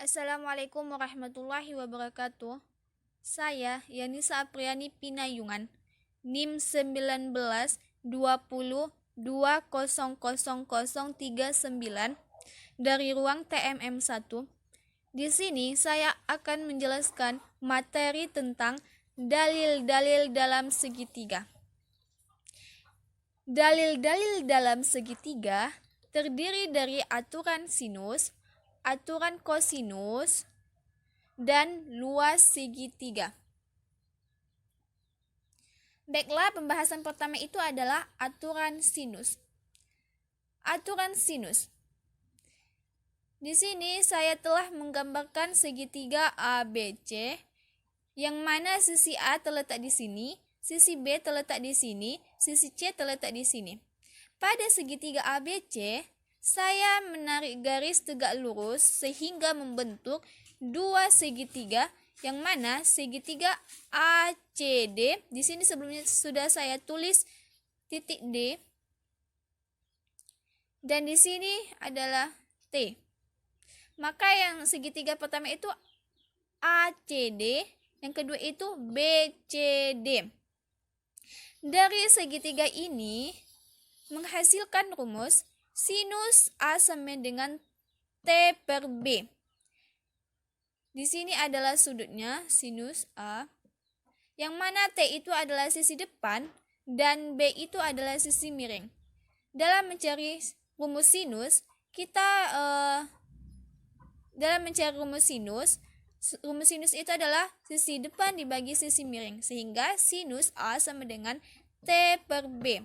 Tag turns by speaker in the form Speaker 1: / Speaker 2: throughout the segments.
Speaker 1: Assalamualaikum warahmatullahi wabarakatuh. Saya Yanisa Apriani Pinayungan, NIM 19 20 200039 dari ruang TMM1. Di sini saya akan menjelaskan materi tentang dalil-dalil dalam segitiga. Dalil-dalil dalam segitiga terdiri dari aturan sinus, aturan kosinus, dan luas segitiga. Baiklah, pembahasan pertama itu adalah aturan sinus. Aturan sinus. Di sini saya telah menggambarkan segitiga ABC, yang mana sisi A terletak di sini, sisi B terletak di sini, sisi C terletak di sini. Pada segitiga ABC, saya menarik garis tegak lurus sehingga membentuk dua segitiga, yang mana segitiga ACD, di sini sebelumnya sudah saya tulis titik D, dan di sini adalah T. Maka yang segitiga pertama itu ACD, yang kedua itu BCD. Dari segitiga ini menghasilkan rumus sinus A sama dengan T per B. Di sini adalah sudutnya sinus A, yang mana T itu adalah sisi depan dan B itu adalah sisi miring. Dalam mencari rumus sinus, rumus sinus itu adalah sisi depan dibagi sisi miring, sehingga sinus A sama dengan T per B.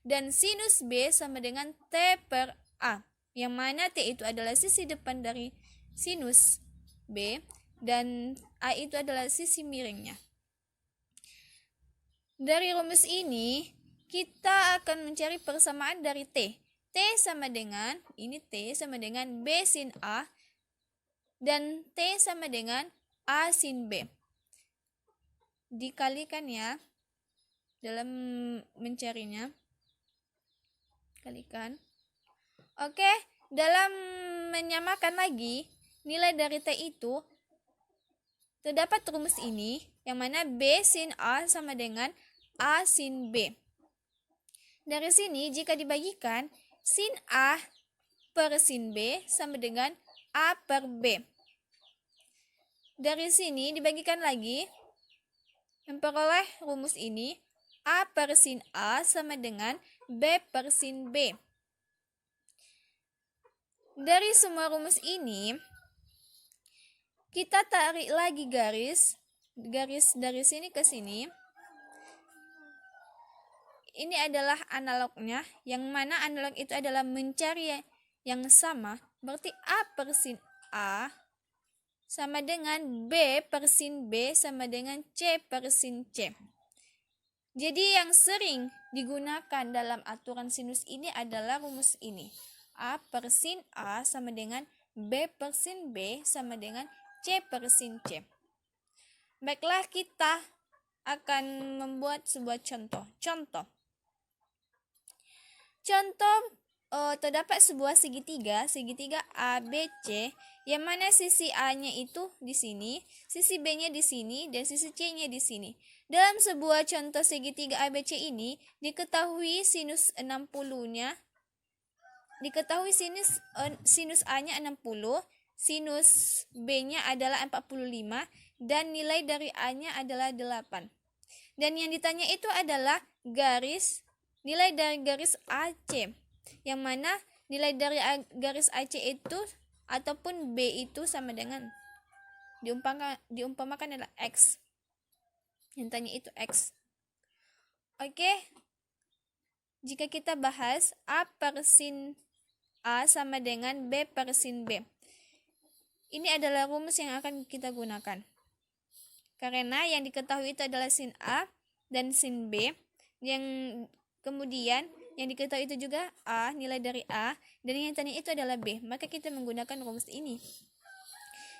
Speaker 1: Dan sinus B sama dengan T per A, yang mana T itu adalah sisi depan dari sinus B dan A itu adalah sisi miringnya. Dari rumus ini kita akan mencari persamaan dari T. T sama dengan B sin A, dan T sama dengan A sin B. Dikalikan ya dalam mencarinya. Kalikan. Oke, dalam menyamakan lagi nilai dari T itu terdapat rumus ini, yang mana B sin A sama dengan A sin B. Dari sini jika dibagikan, sin A per sin B sama dengan A per B. Dari sini dibagikan lagi, memperoleh rumus ini, A per sin A sama dengan B per sin B. Dari semua rumus ini, kita tarik lagi garis dari sini ke sini. Ini adalah analognya, yang mana analog itu adalah mencari yang sama. Berarti A per sin A sama dengan B per sin B sama dengan C per sin C. Jadi yang sering digunakan dalam aturan sinus ini adalah rumus ini. A per sin A sama dengan B per sin B sama dengan C per sin C. Baiklah, kita akan membuat sebuah contoh. Terdapat sebuah segitiga ABC, yang mana sisi A-nya itu di sini, sisi B-nya di sini, dan sisi C-nya di sini. Dalam sebuah contoh segitiga ABC ini, diketahui sinus 60-nya, diketahui sinus A-nya 60, sinus B-nya adalah 45, dan nilai dari A-nya adalah 8. Dan yang ditanya itu adalah nilai dari garis AC, yang mana nilai dari garis AC itu ataupun B itu sama dengan diumpamakan adalah X. Yang tanya itu X. Oke. Jika kita bahas, A per sin A sama dengan B per sin B. Ini adalah rumus yang akan kita gunakan. Karena yang diketahui itu adalah sin A dan sin B, yang kemudian yang diketahui itu juga A, nilai dari A, dan yang tanya itu adalah B. Maka kita menggunakan rumus ini.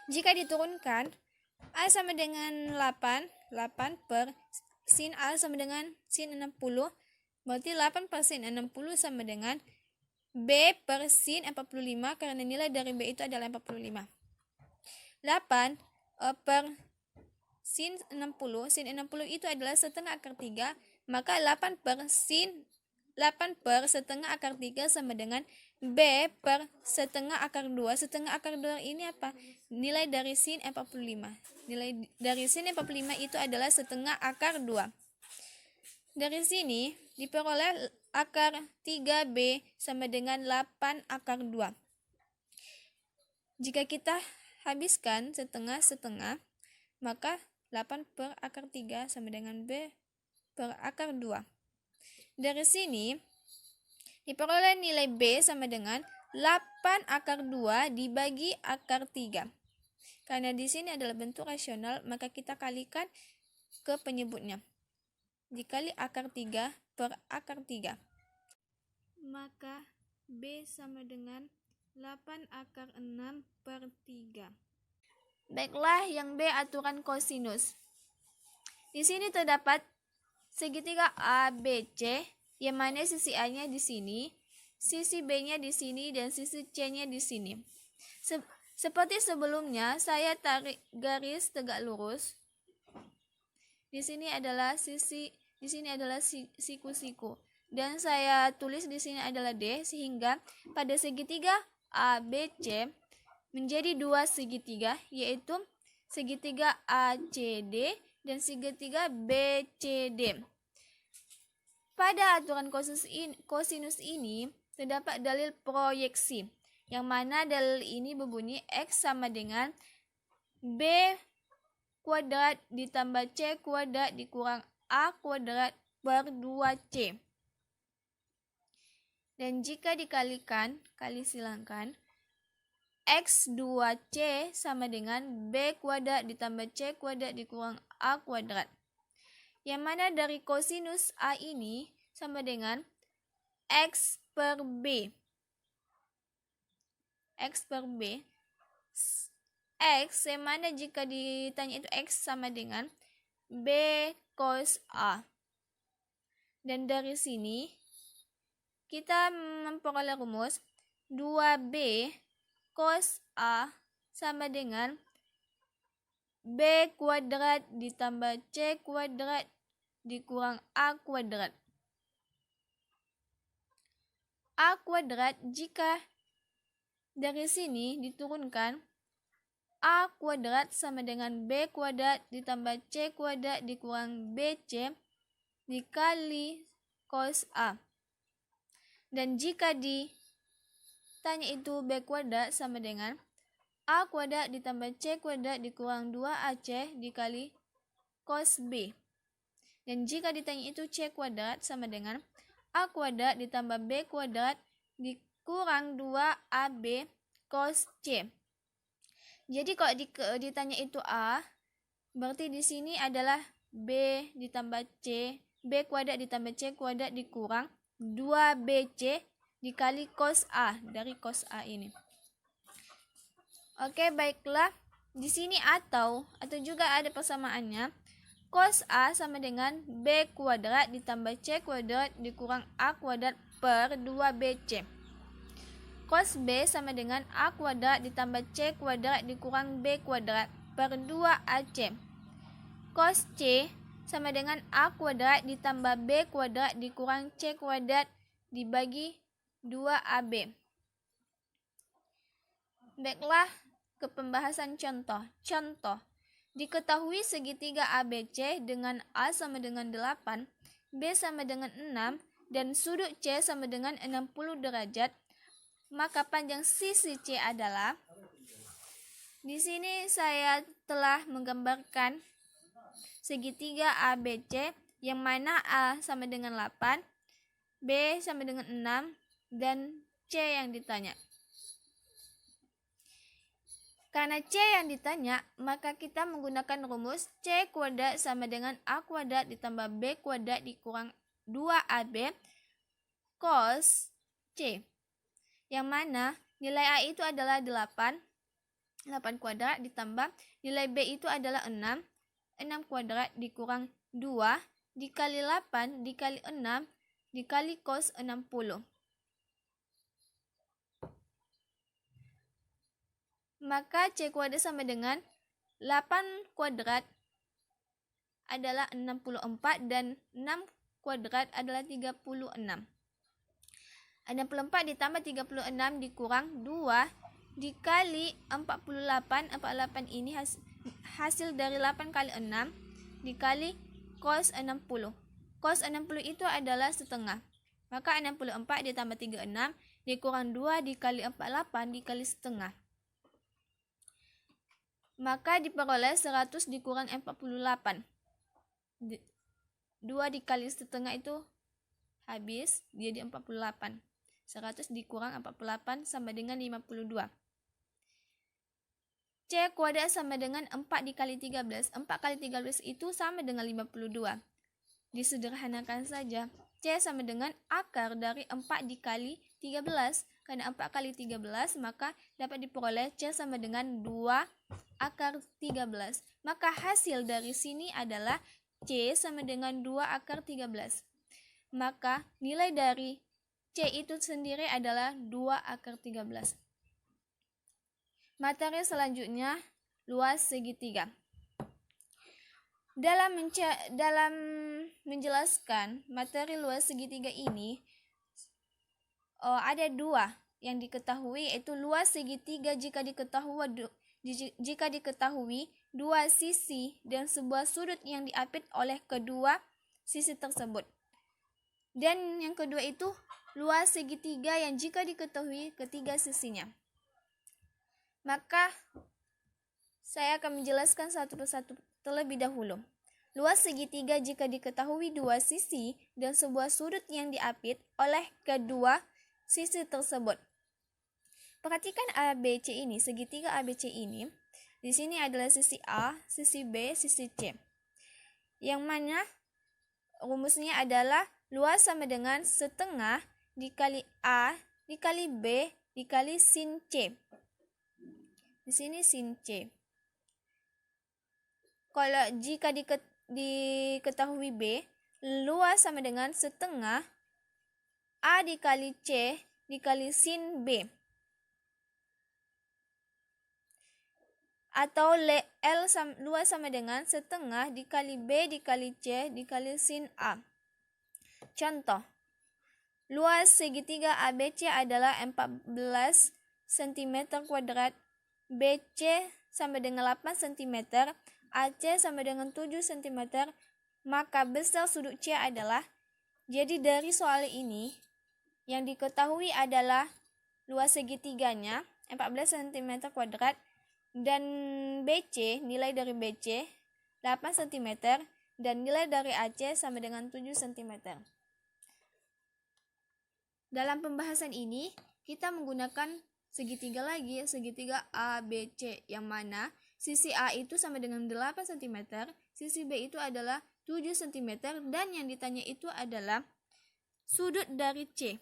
Speaker 1: Jika diturunkan, A sama dengan 8 per sin A sama dengan sin 60, berarti 8 per sin 60 sama dengan B per sin 45, karena nilai dari B itu adalah 45. 8 per sin 60. Sin 60 itu adalah setengah akar 3, maka 8 per setengah akar 3 sama dengan B per setengah akar 2. Setengah akar 2 ini apa? Nilai dari sin 45. Nilai dari sin 45 itu adalah setengah akar 2. Dari sini diperoleh akar 3B sama dengan 8 akar 2. Jika kita habiskan setengah-setengah, maka 8 per akar 3 sama dengan B per akar 2. Dari sini diperoleh nilai B sama dengan 8 akar 2 dibagi akar 3. Karena di sini adalah bentuk rasional, maka kita kalikan ke penyebutnya. Dikali akar 3 per akar 3. Maka B sama dengan 8 akar 6 per 3. Baiklah, yang B aturan kosinus. Di sini terdapat segitiga ABC, yang mana sisi A-nya di sini, sisi B-nya di sini, dan sisi C-nya di sini. Seperti sebelumnya, saya tarik garis tegak lurus. Di sini adalah siku-siku, dan saya tulis di sini adalah D, sehingga pada segitiga ABC menjadi dua segitiga, yaitu segitiga ACD dan segitiga BCD. Pada aturan kosinus ini terdapat dalil proyeksi, yang mana dalil ini berbunyi X sama dengan B kuadrat ditambah C kuadrat dikurang A kuadrat per 2C. Dan jika dikalikan, kali silangkan, X2C sama dengan B kuadrat ditambah C kuadrat dikurang A kuadrat. Yang mana dari kosinus A ini sama dengan X per B. X per B. X yang mana jika ditanya itu X sama dengan B cos A. Dan dari sini kita memperoleh rumus 2B cos A sama dengan B kuadrat ditambah C kuadrat dikurang A kuadrat. A kuadrat jika dari sini diturunkan, A kuadrat sama dengan B kuadrat ditambah C kuadrat dikurang BC dikali cos A. Dan jika ditanya itu B kuadrat sama dengan A kuadrat ditambah C kuadrat dikurang 2AC dikali cos B. Dan jika ditanya itu C kuadrat sama dengan A kuadrat ditambah B kuadrat dikurang 2AB cos C. Jadi kalau ditanya itu A, berarti di sini adalah B ditambah C, B kuadrat ditambah C kuadrat dikurang 2BC dikali cos A, dari cos A ini. Oke, baiklah. Di sini atau juga ada persamaannya. Cos A sama dengan B kuadrat ditambah C kuadrat dikurang A kuadrat per 2BC. Cos B sama dengan A kuadrat ditambah C kuadrat dikurang B kuadrat per 2AC. Cos C sama dengan A kuadrat ditambah B kuadrat dikurang C kuadrat dibagi 2AB. Baiklah, ke pembahasan contoh. Contoh, diketahui segitiga ABC dengan A sama dengan 8, B sama dengan 6, dan sudut C sama dengan 60 derajat. Maka panjang sisi C adalah, di sini saya telah menggambarkan segitiga ABC yang mana A sama dengan 8, B sama dengan 6, dan C yang ditanya. Karena C yang ditanya, maka kita menggunakan rumus C kuadrat sama dengan A kuadrat ditambah B kuadrat dikurang 2AB cos C. Yang mana nilai A itu adalah 8 kuadrat ditambah nilai B itu adalah 6 kuadrat dikurang 2 dikali 8 dikali 6 dikali cos 60. maka C kuadrat sama dengan 8 kuadrat adalah 64 dan 6 kuadrat adalah 36. 64 ditambah 36 dikurang 2 dikali 48. 48 ini hasil dari 8 kali 6 dikali cos 60. Cos 60 itu adalah setengah. Maka 64 ditambah 36 dikurang 2 dikali 48 dikali setengah. Maka diperoleh 100 dikurang 48. 2 dikali setengah itu habis, jadi 48. 100 dikurang 48 sama dengan 52. C kuadrat sama dengan 4 dikali 13. 4 kali 13 itu sama dengan 52. Disederhanakan saja. C sama dengan akar dari 4 dikali 13. Karena 4 kali 13 maka dapat diperoleh C sama dengan 2 akar 13. Maka hasil dari sini adalah C sama dengan 2 akar 13. Maka nilai dari C itu sendiri adalah 2 akar 13. Materi selanjutnya, luas segitiga. Dalam menjelaskan materi luas segitiga ini, ada 2 yang diketahui, yaitu luas segitiga jika diketahui dua sisi dan sebuah sudut yang diapit oleh kedua sisi tersebut. Dan yang kedua itu luas segitiga yang jika diketahui ketiga sisinya. Maka saya akan menjelaskan satu persatu terlebih dahulu. Luas segitiga jika diketahui dua sisi dan sebuah sudut yang diapit oleh kedua sisi tersebut. Perhatikan ABC ini, segitiga ABC ini. Di sini adalah sisi A, sisi B, sisi C. Yang mana rumusnya adalah luas sama dengan setengah dikali A dikali B dikali sin C. Di sini sin C. Kalau jika diketahui B, luas sama dengan setengah A dikali C dikali sin B. Atau luas sama dengan setengah dikali B dikali C dikali sin A. Contoh, luas segitiga ABC adalah 14 cm kuadrat, BC sama dengan 8 cm, AC sama dengan 7 cm, maka besar sudut C adalah. Jadi dari soal ini yang diketahui adalah luas segitiganya 14 cm kuadrat dan BC, nilai dari BC 8 cm dan nilai dari AC sama dengan 7 cm. Dalam pembahasan ini kita menggunakan segitiga lagi, segitiga ABC, yang mana sisi A itu sama dengan 8 cm, sisi B itu adalah 7 cm, dan yang ditanya itu adalah sudut dari C.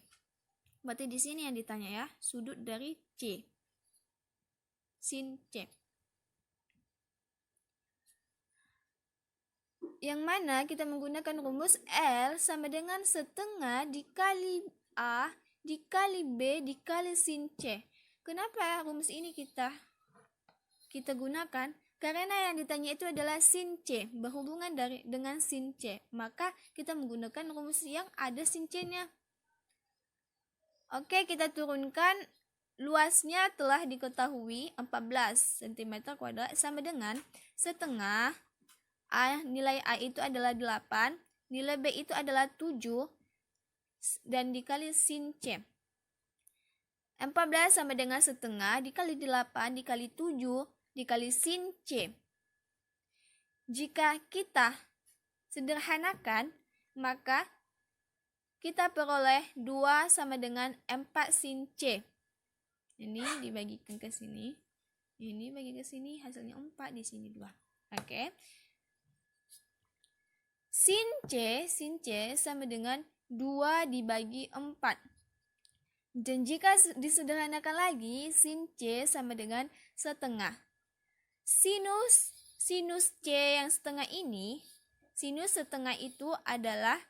Speaker 1: Berarti di sini yang ditanya ya, sudut dari C. Sin C. Yang mana kita menggunakan rumus L sama dengan setengah dikali A dikali B dikali sin C. Kenapa rumus ini kita gunakan? Karena yang ditanya itu adalah sin C, berhubungan dengan sin C. Maka kita menggunakan rumus yang ada sin C-nya. Oke, kita turunkan. Luasnya telah diketahui 14 cm kuadrat sama dengan setengah nilai A itu adalah 8, nilai B itu adalah 7 dan dikali sin C. 14 sama dengan setengah dikali 8 dikali 7 dikali sin C. Jika kita sederhanakan, maka kita peroleh 2 sama dengan 4 sin C. Ini dibagikan ke sini. Ini bagi ke sini, hasilnya 4, di sini 2. Oke. Sin C sama dengan 2 dibagi 4. Dan jika disederhanakan lagi, sin C sama dengan setengah. Sinus C yang setengah ini, sinus setengah itu adalah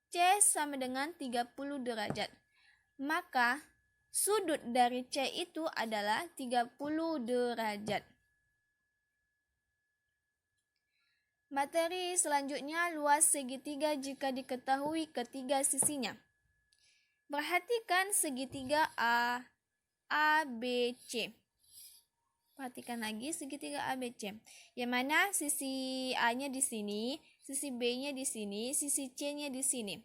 Speaker 1: C sama dengan 30 derajat. Maka sudut dari C itu adalah 30 derajat. Materi selanjutnya, luas segitiga jika diketahui ketiga sisinya. Perhatikan segitiga ABC. Perhatikan lagi segitiga ABC. Yang mana sisi A-nya di sini, sisi B-nya di sini, sisi C-nya di sini.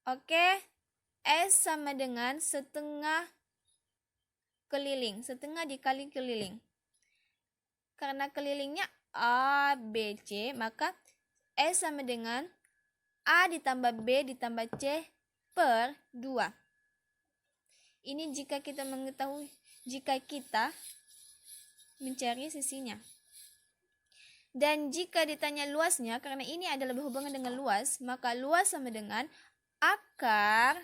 Speaker 1: Oke, S sama dengan setengah keliling, setengah dikali keliling. Karena kelilingnya ABC, maka S sama dengan A ditambah B ditambah C per 2. Ini jika kita mencari sisinya. Dan jika ditanya luasnya, karena ini adalah berhubungan dengan luas, maka luas sama dengan akar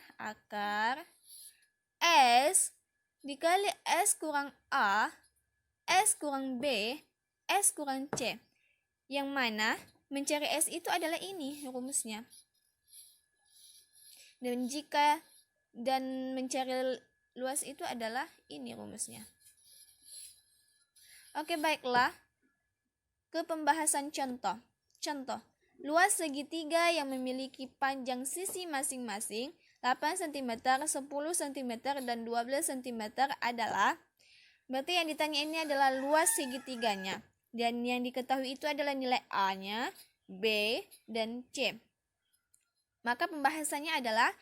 Speaker 1: S dikali S kurang A, S kurang B, S kurang C. Yang mana mencari S itu adalah ini rumusnya. Dan mencari luas itu adalah ini rumusnya. Oke, baiklah. Ke pembahasan contoh. Contoh, luas segitiga yang memiliki panjang sisi masing-masing 8 cm, 10 cm, dan 12 cm adalah, berarti yang ditanya ini adalah luas segitiganya. Dan yang diketahui itu adalah nilai A-nya, B, dan C. Maka pembahasannya adalah,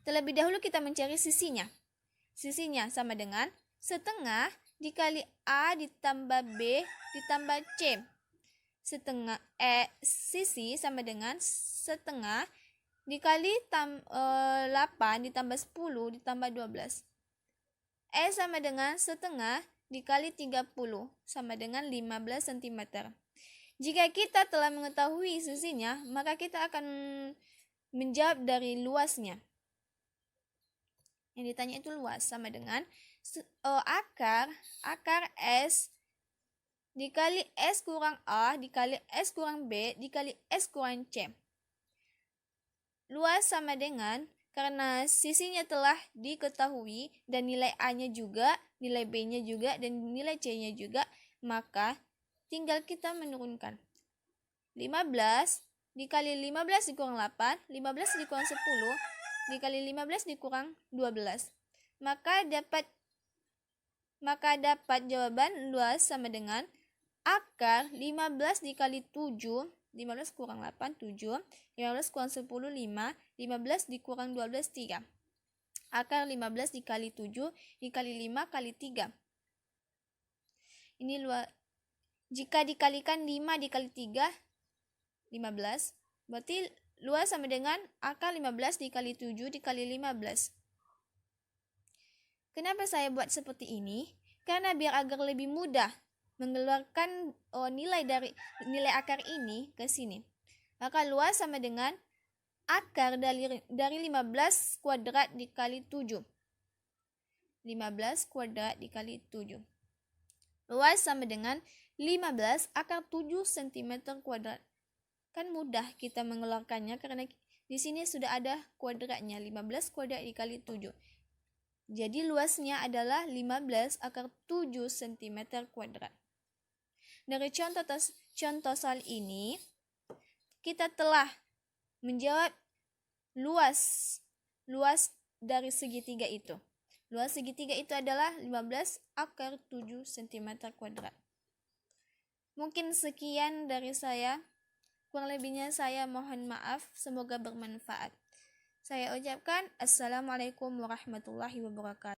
Speaker 1: terlebih dahulu kita mencari sisinya. Sisinya sama dengan setengah dikali A ditambah B ditambah C. Sisi sama dengan setengah dikali 8 ditambah 10 ditambah 12. S sama dengan setengah dikali 30 sama dengan 15 cm. Jika kita telah mengetahui sisinya, maka kita akan menjawab dari luasnya. Yang ditanya itu luas sama dengan akar S dikali S kurang A dikali S kurang B dikali S kurang C. Luas sama dengan, karena sisinya telah diketahui dan nilai A-nya juga, nilai B-nya juga, dan nilai C-nya juga, maka tinggal kita menurunkan. 15 dikali 15 dikurang 8, 15 dikurang 10, dikali 15 dikurang 12. Maka dapat jawaban luas sama dengan akar 15 dikali 7, 15 kurang 8, 7, 15 kurang 10, 5, 15 dikurang 12, 3. Akar 15 dikali 7 dikali 5 kali 3. Ini luas. Jika dikalikan 5 dikali 3, 15. Berarti luas sama dengan akar 15 dikali 7 dikali 15. Kenapa saya buat seperti ini? Karena biar agar lebih mudah mengeluarkan nilai akar ini ke sini. Maka luas sama dengan akar dari 15 kuadrat dikali 7. 15 kuadrat dikali 7. Luas sama dengan 15 akar 7 cm kuadrat. Kan mudah kita mengeluarkannya karena di sini sudah ada kuadratnya, 15 kuadrat dikali 7. Jadi luasnya adalah 15 akar 7 cm kuadrat. Dari contoh soal ini, kita telah menjawab luas dari segitiga itu. Luas segitiga itu adalah 15 akar 7 cm kuadrat. Mungkin sekian dari saya. Kurang lebihnya saya mohon maaf. Semoga bermanfaat. Saya ucapkan Assalamualaikum warahmatullahi wabarakatuh.